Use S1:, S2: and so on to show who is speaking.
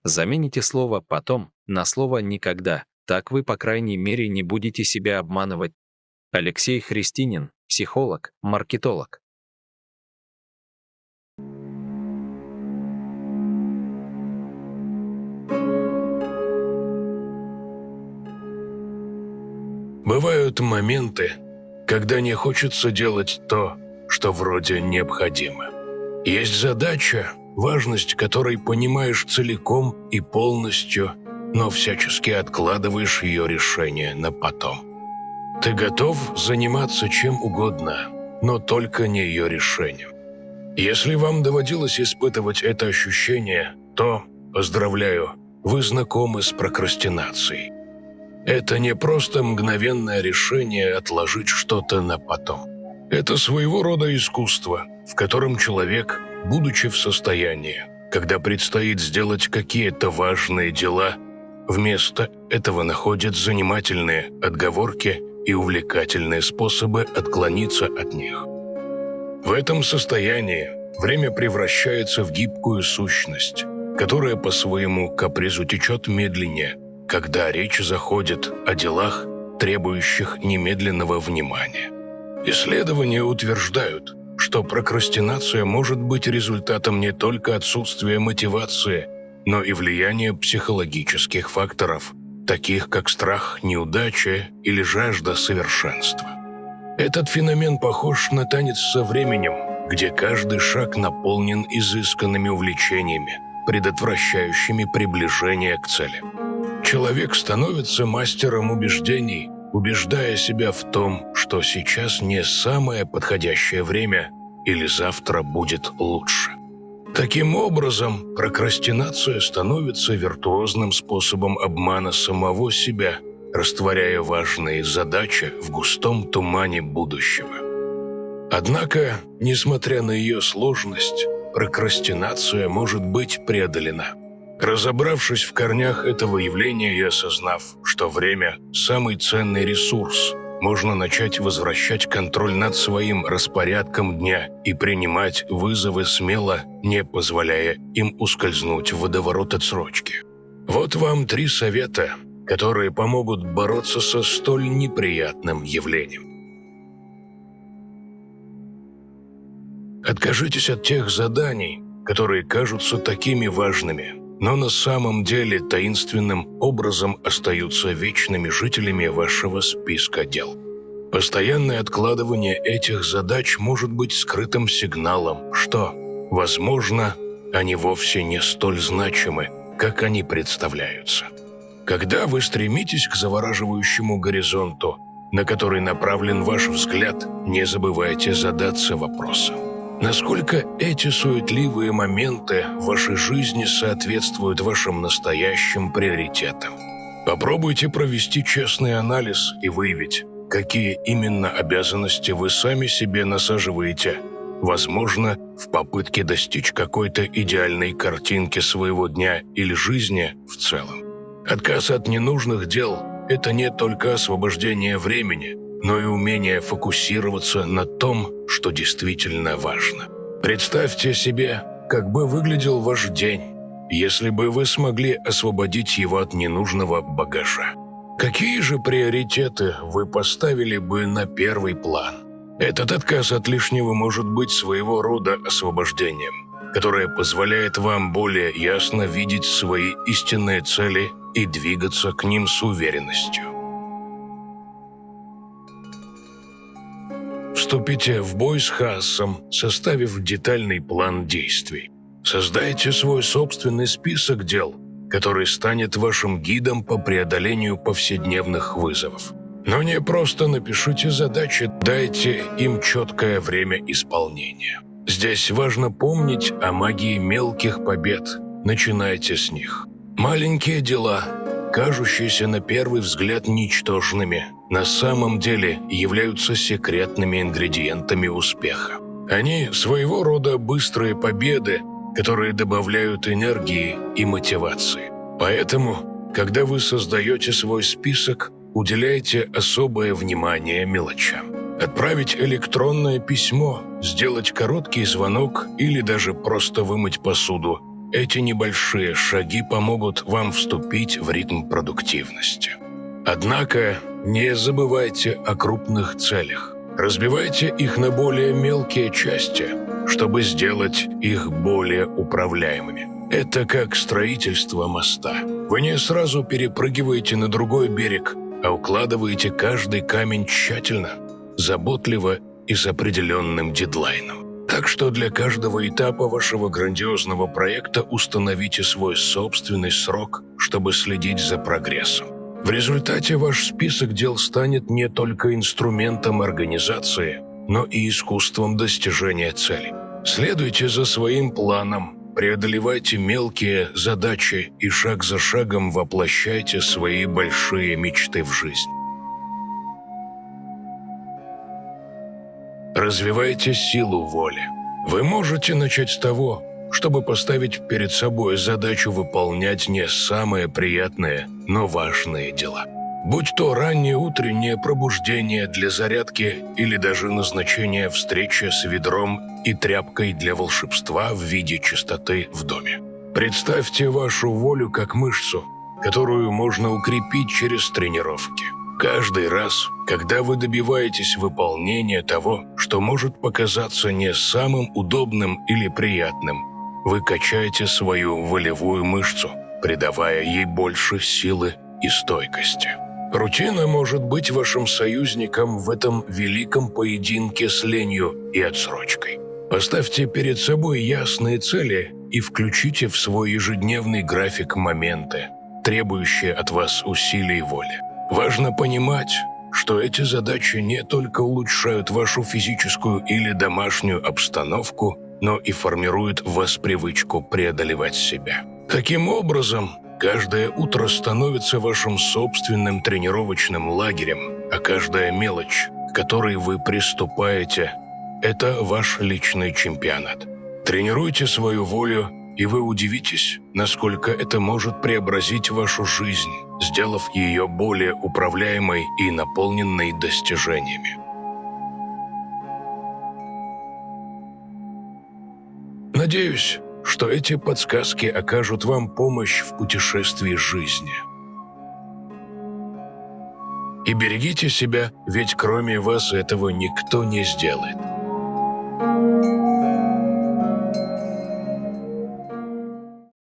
S1: Замените слово «потом» на слово «никогда». Так вы, по крайней мере, не будете себя обманывать. Алексей Христинин, психолог, маркетолог.
S2: Бывают моменты, когда не хочется делать то, что вроде необходимо. Есть задача, важность которой понимаешь целиком и полностью, но всячески откладываешь ее решение на потом. Ты готов заниматься чем угодно, но только не ее решением. Если вам доводилось испытывать это ощущение, то, поздравляю, вы знакомы с прокрастинацией. Это не просто мгновенное решение отложить что-то на потом. Это своего рода искусство, в котором человек, будучи в состоянии, когда предстоит сделать какие-то важные дела, вместо этого находит занимательные отговорки и увлекательные способы отклониться от них. В этом состоянии время превращается в гибкую сущность, которая по своему капризу течет медленнее, когда речь заходит о делах, требующих немедленного внимания. Исследования утверждают, что прокрастинация может быть результатом не только отсутствия мотивации, но и влияния психологических факторов, таких как страх неудачи или жажда совершенства. Этот феномен похож на танец со временем, где каждый шаг наполнен изысканными увлечениями, предотвращающими приближение к цели. Человек становится мастером убеждений, убеждая себя в том, что сейчас не самое подходящее время или завтра будет лучше. Таким образом, прокрастинация становится виртуозным способом обмана самого себя, растворяя важные задачи в густом тумане будущего. Однако, несмотря на ее сложность, прокрастинация может быть преодолена. Разобравшись в корнях этого явления и осознав, что время – самый ценный ресурс, можно начать возвращать контроль над своим распорядком дня и принимать вызовы смело, не позволяя им ускользнуть в водоворот отсрочки. Вот вам 3 совета, которые помогут бороться со столь неприятным явлением. Откажитесь от тех заданий, которые кажутся такими важными, но на самом деле таинственным образом остаются вечными жителями вашего списка дел. Постоянное откладывание этих задач может быть скрытым сигналом, что, возможно, они вовсе не столь значимы, как они представляются. Когда вы стремитесь к завораживающему горизонту, на который направлен ваш взгляд, не забывайте задаться вопросом: насколько эти суетливые моменты в вашей жизни соответствуют вашим настоящим приоритетам? Попробуйте провести честный анализ и выявить, какие именно обязанности вы сами себе насаживаете, возможно, в попытке достичь какой-то идеальной картинки своего дня или жизни в целом. Отказ от ненужных дел – это не только освобождение времени, но и умение фокусироваться на том, что действительно важно. Представьте себе, как бы выглядел ваш день, если бы вы смогли освободить его от ненужного багажа. Какие же приоритеты вы поставили бы на первый план? Этот отказ от лишнего может быть своего рода освобождением, которое позволяет вам более ясно видеть свои истинные цели и двигаться к ним с уверенностью. Вступите в бой с хаосом, составив детальный план действий. Создайте свой собственный список дел, который станет вашим гидом по преодолению повседневных вызовов. Но не просто напишите задачи, дайте им четкое время исполнения. Здесь важно помнить о магии мелких побед. Начинайте с них. Маленькие дела, кажущиеся на первый взгляд ничтожными, на самом деле являются секретными ингредиентами успеха. Они своего рода быстрые победы, которые добавляют энергии и мотивации. Поэтому, когда вы создаете свой список, уделяйте особое внимание мелочам. Отправить электронное письмо, сделать короткий звонок или даже просто вымыть посуду Эти небольшие шаги помогут вам вступить в ритм продуктивности. Однако не забывайте о крупных целях. Разбивайте их на более мелкие части, чтобы сделать их более управляемыми. Это как строительство моста. Вы не сразу перепрыгиваете на другой берег, а укладываете каждый камень тщательно, заботливо и с определенным дедлайном. Так что для каждого этапа вашего грандиозного проекта установите свой собственный срок, чтобы следить за прогрессом. В результате ваш список дел станет не только инструментом организации, но и искусством достижения целей. Следуйте за своим планом, преодолевайте мелкие задачи и шаг за шагом воплощайте свои большие мечты в жизнь. Развивайте силу воли. Вы можете начать с того, чтобы поставить перед собой задачу выполнять не самые приятные, но важные дела. Будь то раннее утреннее пробуждение для зарядки или даже назначение встречи с ведром и тряпкой для волшебства в виде чистоты в доме. Представьте вашу волю как мышцу, которую можно укрепить через тренировки. Каждый раз, когда вы добиваетесь выполнения того, что может показаться не самым удобным или приятным, вы качаете свою волевую мышцу, придавая ей больше силы и стойкости. Рутина может быть вашим союзником в этом великом поединке с ленью и отсрочкой. Поставьте перед собой ясные цели и включите в свой ежедневный график моменты, требующие от вас усилий воли. Важно понимать, что эти задачи не только улучшают вашу физическую или домашнюю обстановку, но и формируют в вас привычку преодолевать себя. Таким образом, каждое утро становится вашим собственным тренировочным лагерем, а каждая мелочь, к которой вы приступаете, это ваш личный чемпионат. Тренируйте свою волю, и вы удивитесь, насколько это может преобразить вашу жизнь, сделав ее более управляемой и наполненной достижениями. Надеюсь, что эти подсказки окажут вам помощь в путешествии жизни. И берегите себя, ведь кроме вас этого никто не сделает.